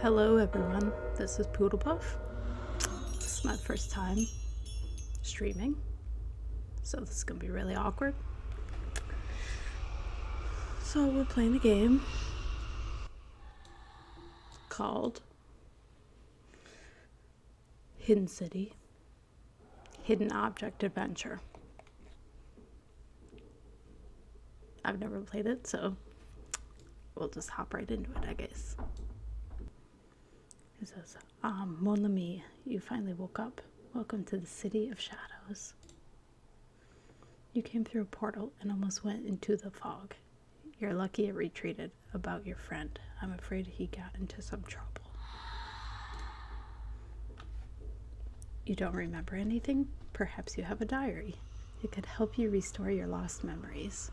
Hello everyone, this is Poodlepuff. This is my first time streaming, so this is gonna be really awkward. So we're playing a game called Hidden City, Hidden Object Adventure. I've never played it, so we'll just hop right into it, I guess. It says, Mon ami, you finally woke up. Welcome to the City of Shadows. You came through a portal and almost went into the fog. You're lucky it retreated. About your friend, I'm afraid he got into some trouble. You don't remember anything? Perhaps you have a diary. It could help you restore your lost memories.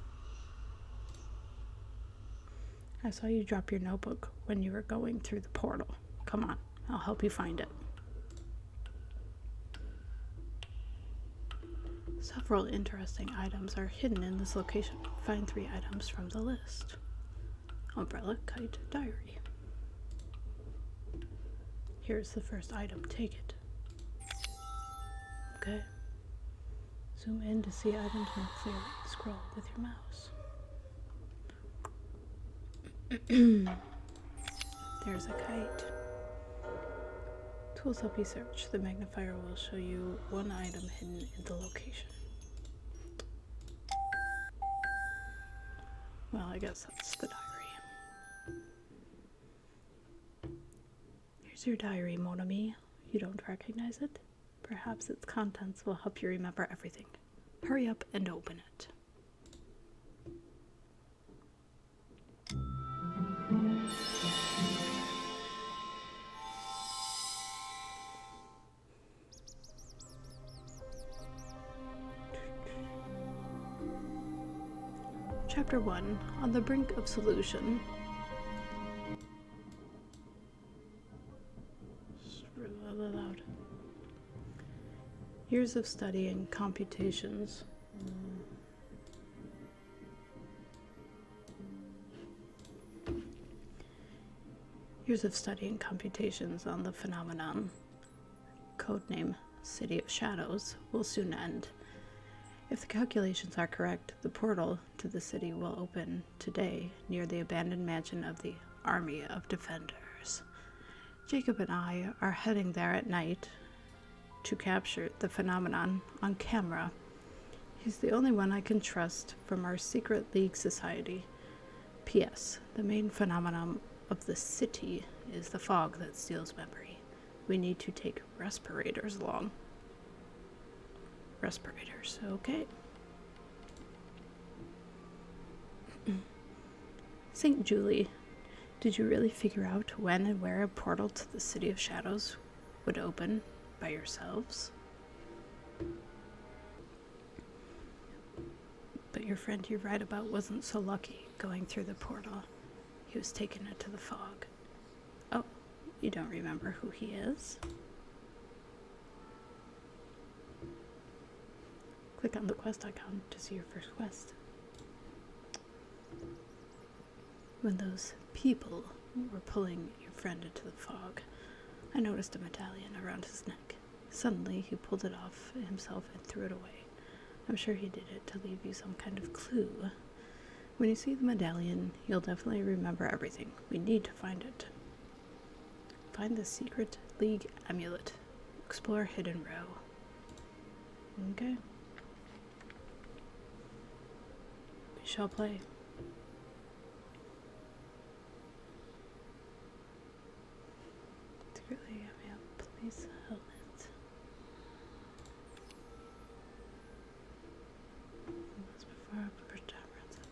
I saw you drop your notebook when you were going through the portal. Come on, I'll help you find it. Several interesting items are hidden in this location. Find 3 items from the list. Umbrella, kite, diary. Here's the first item. Take it. Okay. Zoom in to see items more clearly. Scroll with your mouse. There's a kite. Tools help you search. The magnifier will show you one item hidden in the location. Well, I guess that's the diary. Here's your diary, mon ami. You don't recognize it? Perhaps its contents will help you remember everything. Hurry up and open it. Chapter 1, On the Brink of Solution. It's really loud. Years of study and computations. Years of study and computations on the phenomenon, codename City of Shadows, will soon end. If the calculations are correct, the portal to the city will open today near the abandoned mansion of the Army of Defenders. Jacob and I are heading there at night to capture the phenomenon on camera. He's the only one I can trust from our secret league society. P.S. The main phenomenon of the city is the fog that steals memory. We need to take respirators along. Respirators, okay. St. Julie, did you really figure out when and where a portal to the City of Shadows would open by yourselves? But your friend you write about wasn't so lucky going through the portal. He was taken into the fog. Oh, you don't remember who he is? Click on the quest icon to see your first quest. When those people were pulling your friend into the fog, I noticed a medallion around his neck. Suddenly, he pulled it off himself and threw it away. I'm sure he did it to leave you some kind of clue. When you see the medallion, you'll definitely remember everything. We need to find it. Find the secret league amulet. Explore hidden row. Okay. We shall play. Secretly, police helmet. That's before our first time runs it.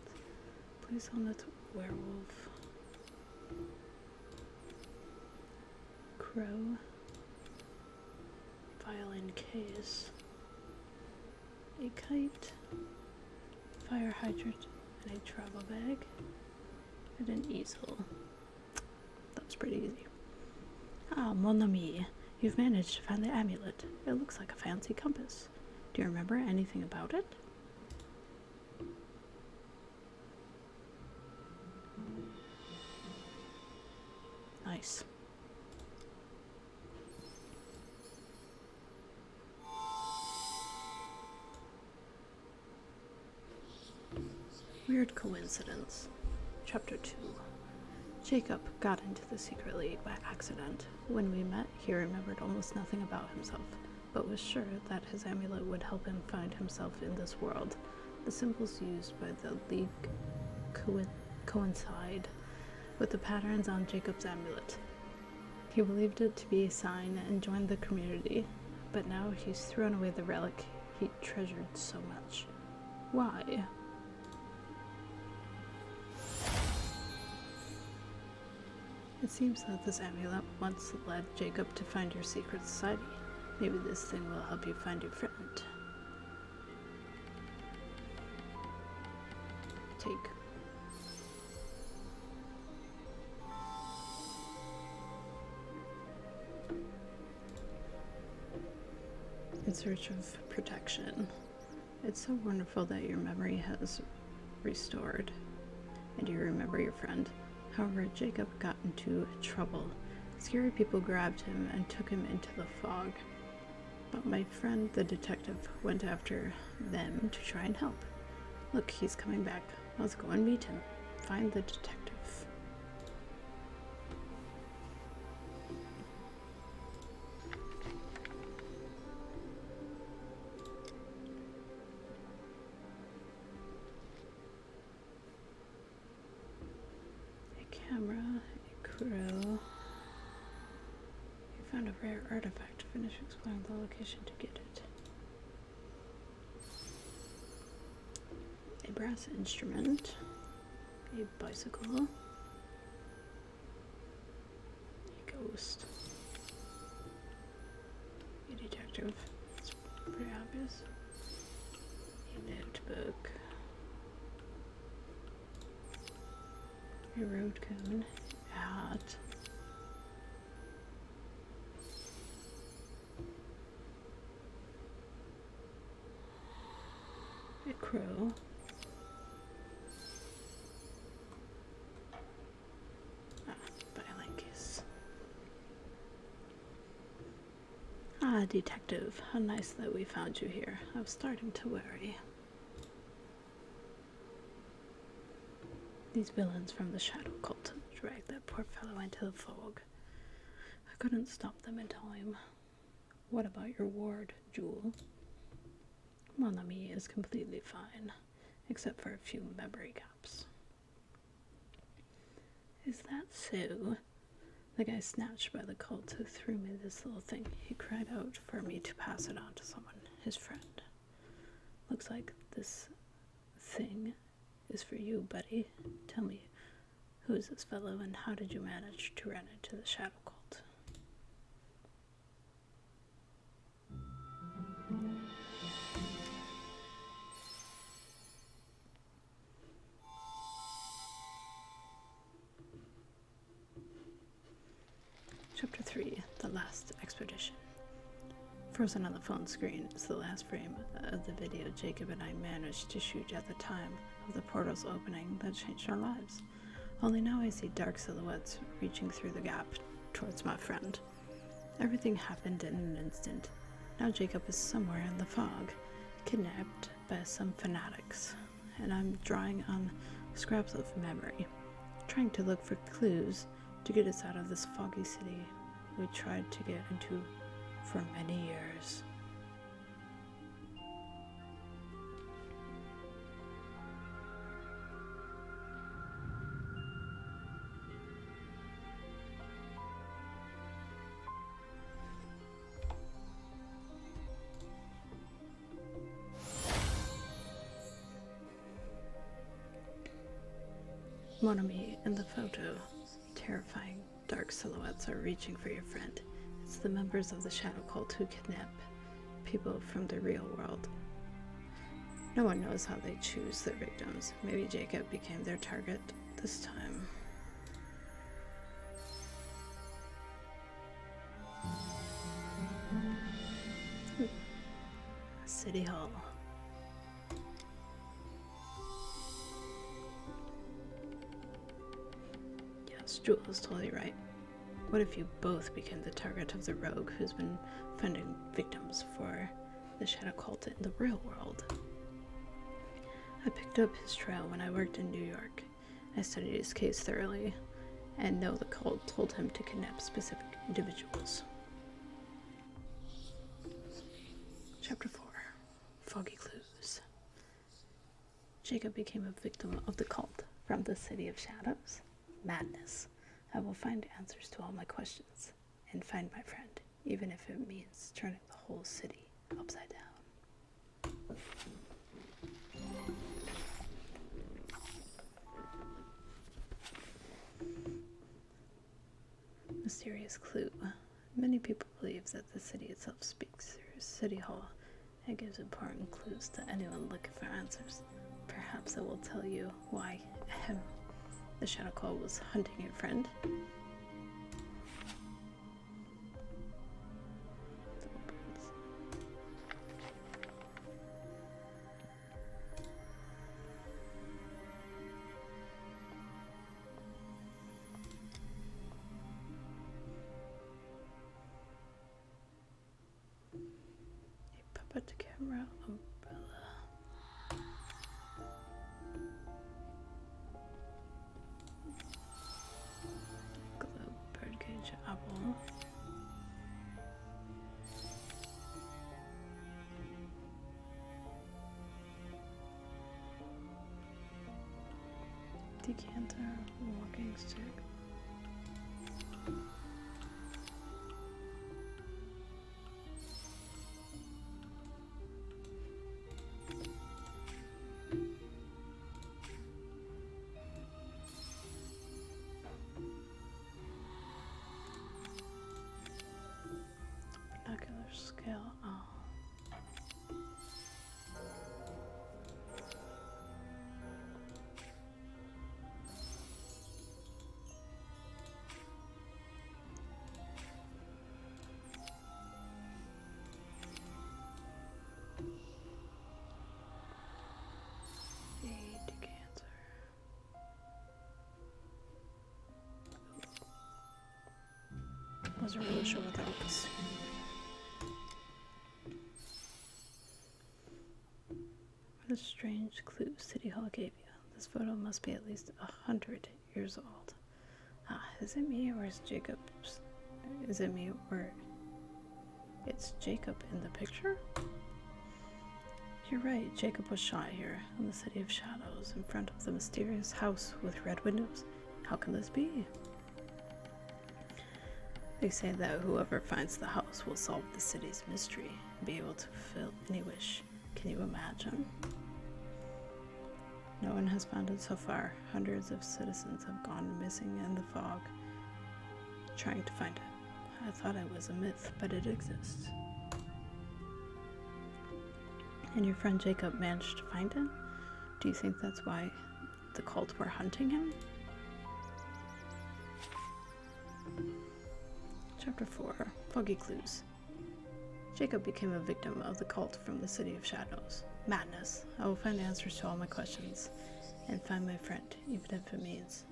Police helmet, werewolf. Crow. Violin case. A kite. Fire hydrant, and a travel bag, and an easel. That was pretty easy. Ah, mon ami, you've managed to find the amulet. It looks like a fancy compass. Do you remember anything about it? Nice. Weird coincidence. Chapter 2. Jacob got into the secret league by accident. When we met, he remembered almost nothing about himself, but was sure that his amulet would help him find himself in this world. The symbols used by the league coincide with the patterns on Jacob's amulet. He believed it to be a sign and joined the community, but now he's thrown away the relic he treasured so much. Why? It seems that this amulet once led Jacob to find your secret society. Maybe this thing will help you find your friend. Take. In search of protection. It's so wonderful that your memory has restored, and you remember your friend. However, Jacob got into trouble. Scary people grabbed him and took him into the fog. But my friend, the detective, went after them to try and help. Look, he's coming back. Let's go and meet him. Find the detective. Camera, a crow. You found a rare artifact. Finish exploring the location to get it. A brass instrument. A bicycle. A ghost. A detective. It's pretty obvious. A notebook. A road cone, a hat, a crow, Biolankus. Detective, how nice that we found you here. I was starting to worry. These villains from the shadow cult dragged that poor fellow into the fog. I couldn't stop them in time. What about your ward, Jewel? Mon ami is completely fine, except for a few memory gaps. Is that so? The guy snatched by the cult who threw me this little thing. He cried out for me to pass it on to someone, his friend. Looks like this thing is for you, buddy. Tell me, who is this fellow and how did you manage to run into the shadow cult? Chapter 3, The Last Expedition. Frozen on the phone screen is the last frame of the video Jacob and I managed to shoot at the time of the portal's opening that changed our lives. Only now I see dark silhouettes reaching through the gap towards my friend. Everything happened in an instant. Now Jacob is somewhere in the fog, kidnapped by some fanatics, and I'm drawing on scraps of memory, trying to look for clues to get us out of this foggy city we tried to get into for many years. Mon ami in the photo, terrifying dark silhouettes are reaching for your friend. It's the members of the shadow cult who kidnap people from the real world. No one knows how they choose their victims. Maybe Jacob became their target this time. City Hall. Yes, Jewel is totally right. What if you both became the target of the rogue who's been finding victims for the shadow cult in the real world? I picked up his trail when I worked in New York. I studied his case thoroughly, and know the cult told him to kidnap specific individuals. Chapter 4. Foggy Clues. Jacob became a victim of the cult from the City of Shadows. Madness. I will find answers to all my questions, and find my friend, even if it means turning the whole city upside down. Mysterious clue. Many people believe that the city itself speaks through City Hall and gives important clues to anyone looking for answers. Perhaps it will tell you why the Shadow Call was hunting your friend. Put the camera umbrella. Globe birdcage apple. Decanter, walking stick. Scale. A decanter. Wasn't really sure what that was. What a strange clue City Hall gave you. This photo must be at least 100 years old. Is it me or is Jacob? Is it me or it's Jacob in the picture? You're right, Jacob was shot here in the City of Shadows in front of the mysterious house with red windows. How can this be? They say that whoever finds the house will solve the city's mystery and be able to fulfill any wish. Can you imagine? No one has found it so far. Hundreds of citizens have gone missing in the fog, trying to find it. I thought it was a myth, but it exists. And your friend Jacob managed to find it? Do you think that's why the cult were hunting him? Chapter 4. Foggy Clues. Jacob became a victim of the cult from the City of Shadows. Madness. I will find answers to all my questions, and find my friend, even if it means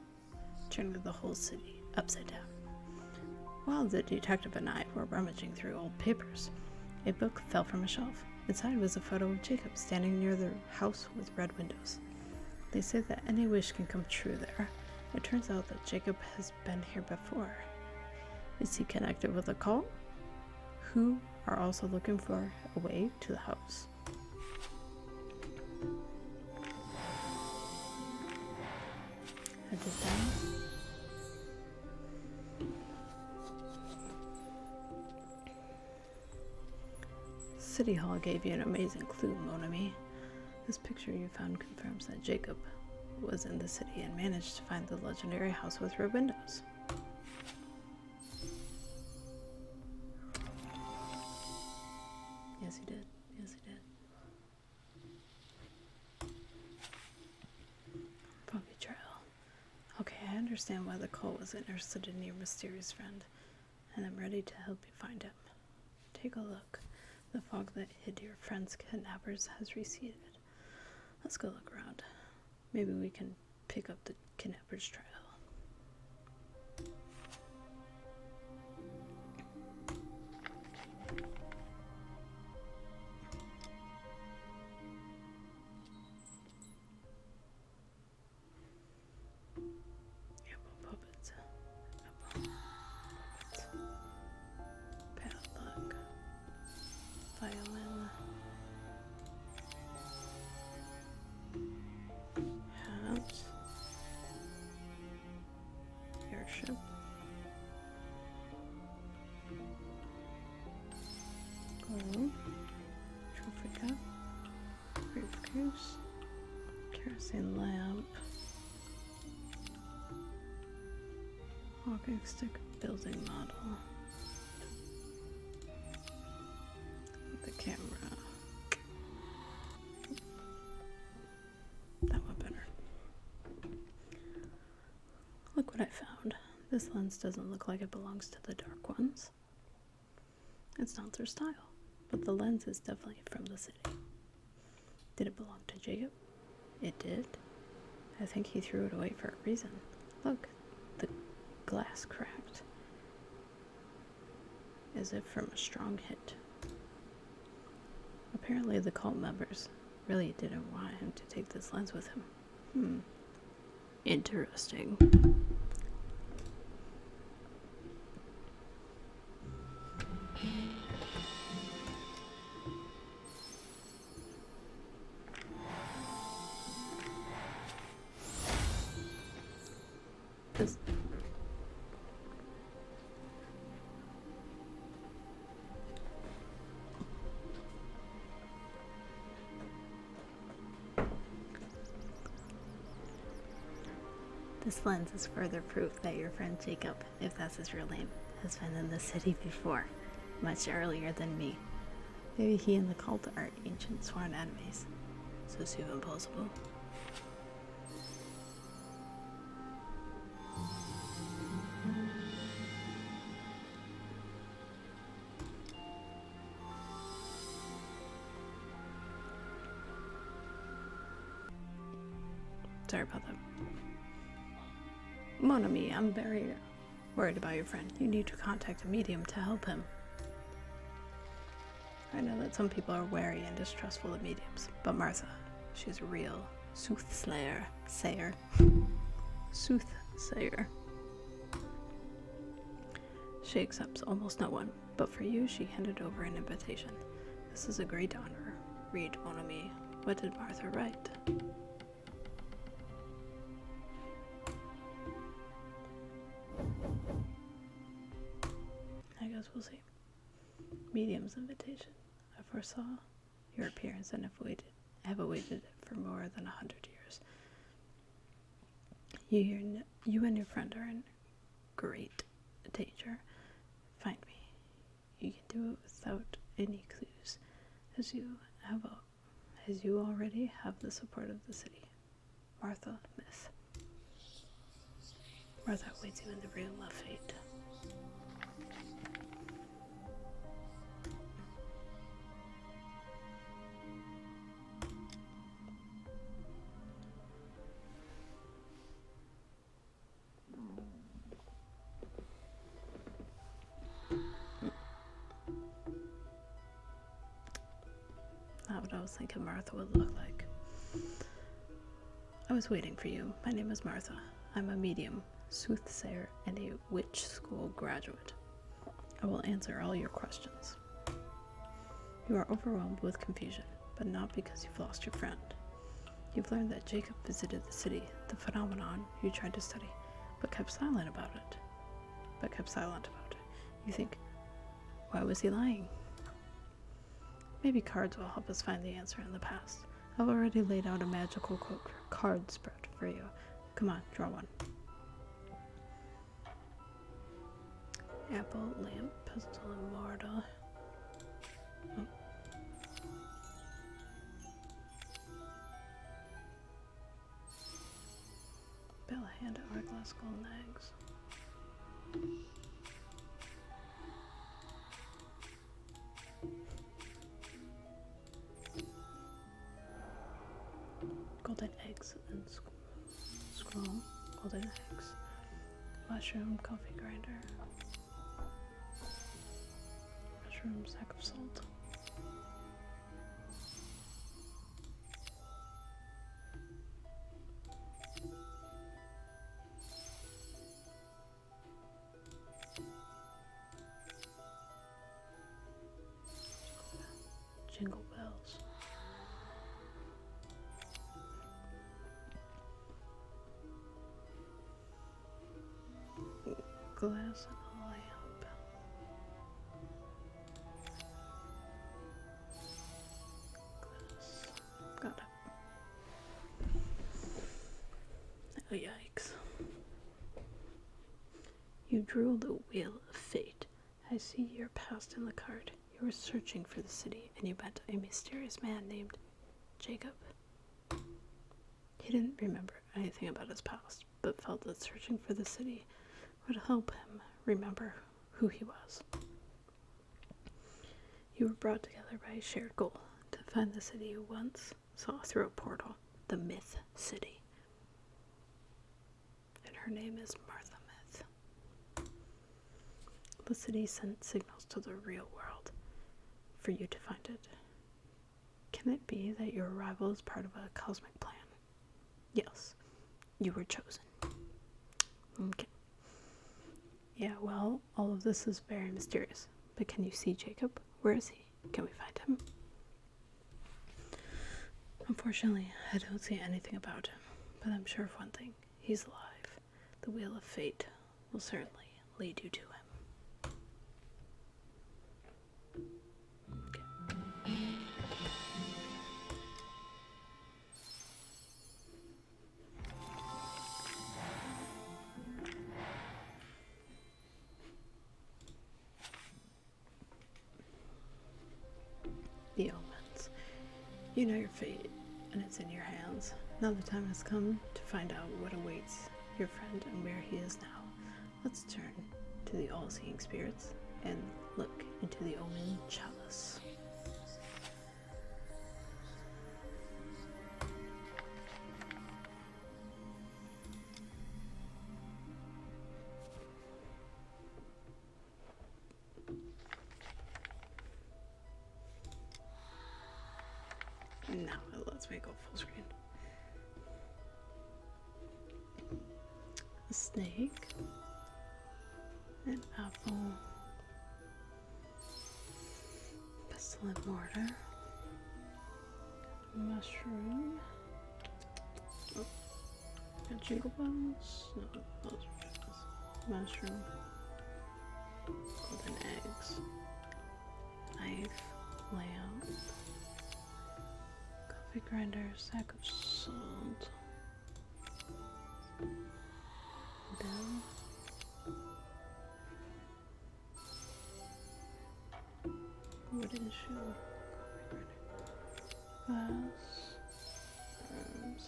turning the whole city upside down. While the detective and I were rummaging through old papers, a book fell from a shelf. Inside was a photo of Jacob standing near the house with red windows. They say that any wish can come true there. It turns out that Jacob has been here before. Is he connected with the cult, who are also looking for a way to the house? I did that. City Hall gave you an amazing clue, mon ami. This picture you found confirms that Jacob was in the city and managed to find the legendary house with red windows. Yes, he did. Yes, he did. Foggy trail. Okay, I understand why the cult was interested in your mysterious friend, and I'm ready to help you find him. Take a look. The fog that hid your friend's kidnappers has receded. Let's go look around. Maybe we can pick up the kidnappers' trail. Kerosene lamp. Walking stick building model. The camera. That one better. Look what I found. This lens doesn't look like it belongs to the dark ones. It's not their style, but the lens is definitely from the city. Did it belong to Jacob? It did. I think he threw it away for a reason. Look, the glass cracked, as if from a strong hit. Apparently the cult members really didn't want him to take this lens with him. Interesting. This lens is further proof that your friend Jacob, if that's his real name, has been in the city before, much earlier than me. Maybe he and the cult are ancient sworn enemies. So super impossible. Sorry about that. Mon ami, I'm very worried about your friend. You need to contact a medium to help him. I know that some people are wary and distrustful of mediums, but Martha, she's a real soothsayer. Soothsayer. She accepts almost no one, but for you, she handed over an invitation. This is a great honor. Read, mon ami. What did Martha write? I guess we'll see. Medium's invitation. I foresaw your appearance and have awaited it for more than 100 years. You and your friend are in great danger. Find me. You can do it without any clues, as you already have the support of the city. Martha Myth. Martha awaits you in the room of fate. Not what I was thinking Martha would look like. I was waiting for you. My name is Martha. I'm a medium, soothsayer, and a witch school graduate. I will answer all your questions. You are overwhelmed with confusion, but not because you've lost your friend. You've learned that Jacob visited the city, the phenomenon you tried to study, but kept silent about it. You think, why was he lying? Maybe cards will help us find the answer in the past. I've already laid out a magical card spread for you. Come on, draw one. Apple, lamp, pestle, and mortar. Oh. Bella, hand, hourglass, golden eggs. Golden eggs and scroll. Golden eggs. Mushroom, coffee grinder. Mushroom, sack of salt. Jingle bells. Glass and a lamp. Glass. Got it. drew the wheel of fate. I see your past in the card. You were searching for the city, and you met a mysterious man named Jacob. He didn't remember anything about his past, but felt that searching for the city would help him remember who he was. You were brought together by a shared goal to find the city you once saw through a portal, the Myth City. And her name is Martha Myth. The city sent signals to the real world for you to find it. Can it be that your arrival is part of a cosmic plan? Yes, you were chosen. Okay. Yeah, well, all of this is very mysterious. But can you see Jacob? Where is he? Can we find him? Unfortunately, I don't see anything about him. But I'm sure of one thing. He's alive. The wheel of fate will certainly lead you to him. The omens. You know your fate, and it's in your hands. Now the time has come to find out what awaits your friend and where he is now. Let's turn to the all-seeing spirits and look into the omen chalice. Now let's make it full screen. A snake, an apple, pestle and mortar, a mushroom, a jingle bells, no, those are jingles. Mushroom, golden eggs, knife, lamp, coffee grinder, sack of salt, bell, wooden shoe, glass, arms,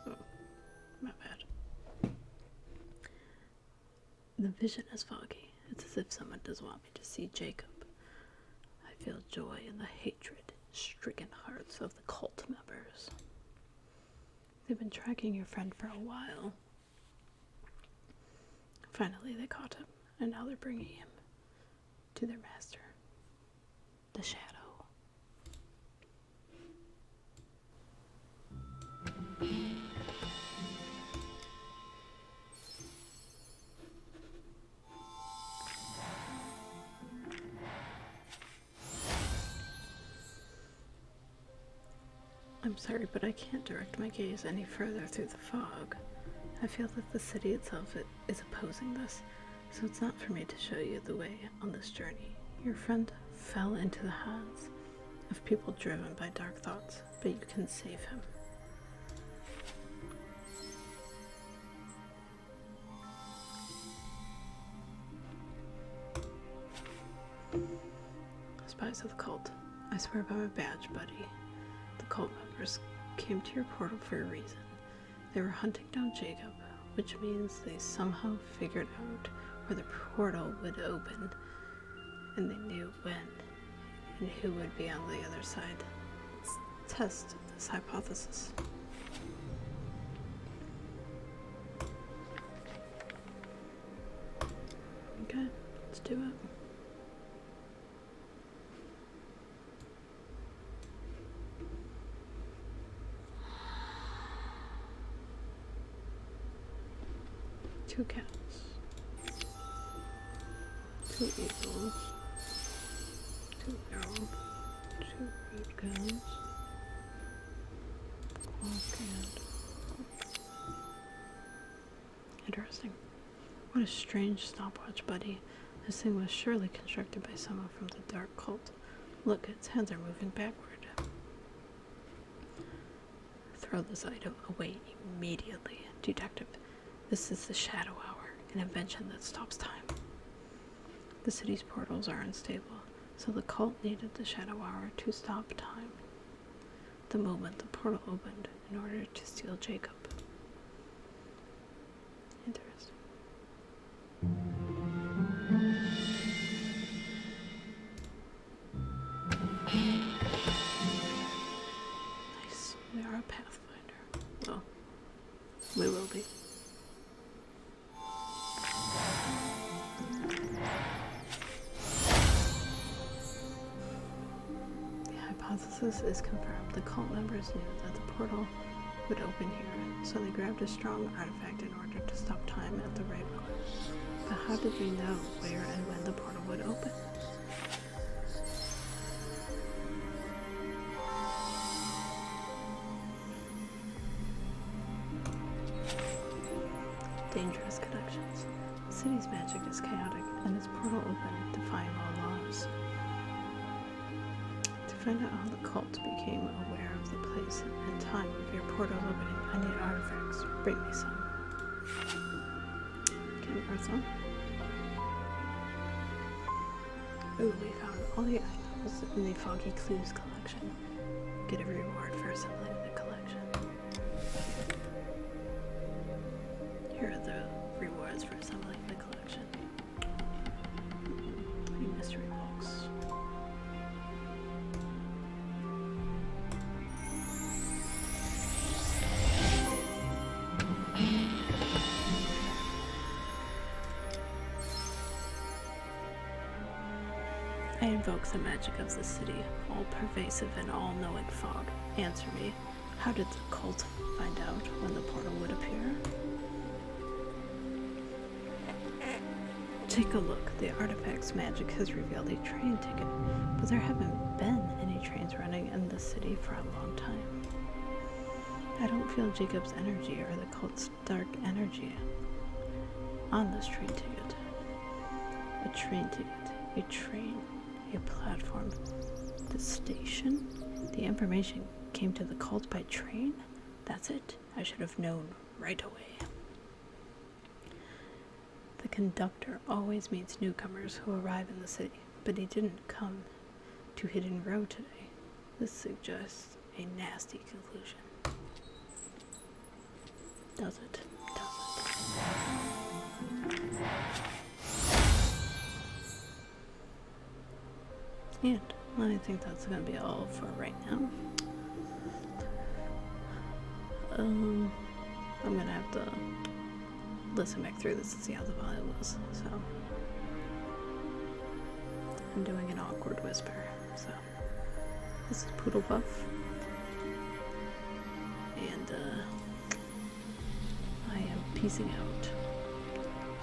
oh, my bad. The vision is foggy. It's as if someone does want me to see Jacob. I feel joy in the hatred-stricken hearts of the cult members. They've been tracking your friend for a while. Finally, they caught him, and now they're bringing him to their master, the Shadow. I'm sorry, but I can't direct my gaze any further through the fog. I feel that the city itself is opposing this, so it's not for me to show you the way on this journey. Your friend fell into the hands of people driven by dark thoughts, but you can save him. Spies of the cult. I swear by my badge, buddy. The cult members came to your portal for a reason. They were hunting down Jacob, which means they somehow figured out where the portal would open, and they knew when and who would be on the other side. Let's test this hypothesis. Okay, let's do it. Two cats, two eagles, two arrows, two red guns, clock and interesting. What a strange stopwatch, buddy. This thing was surely constructed by someone from the dark cult. Look, its hands are moving backward. Throw this item away immediately. Detective, this is the Shadow Hour, an invention that stops time. The city's portals are unstable, so the cult needed the Shadow Hour to stop time. The moment the portal opened in order to steal Jacob. Interesting. Nice. We are a pathfinder. Well, we will be. The hypothesis is confirmed. The cult members knew that the portal would open here, so they grabbed a strong artifact in order to stop time at the right moment. But how did they know where and when the portal would open? Dangerous connections. The city's magic is chaotic, and its portal open, defying all laws. To find out how the cult became aware of the place and time of your portal's opening, I need artifacts. Bring me some. Okay, Earthsong. Ooh, we found all the items in the Foggy Clues collection. Get a reward for assembling the collection. Here are the rewards for assembling the collection. Mystery box. I invoke the magic of the city, all-pervasive and all-knowing fog. Answer me. How did the cult find out when the portal would appear? Take a look. The artifact's magic has revealed a train ticket, but there haven't been any trains running in the city for a long time. I don't feel Jacob's energy or the cult's dark energy on this train ticket. A train ticket. A train. A platform. The station? The information came to the cult by train? That's it. I should have known right away. The conductor always meets newcomers who arrive in the city, but he didn't come to Hidden Row today. This suggests a nasty conclusion. Does it? And I think that's going to be all for right now. I'm going to have to listen back through this to see how the volume was. So I'm doing an awkward whisper. So this is Poodle Buff. And I am peacing out.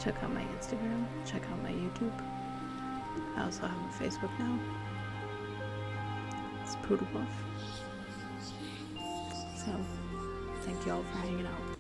Check out my Instagram. Check out my YouTube. I also have a Facebook now. It's Poodle Buff. So, thank you all for hanging out.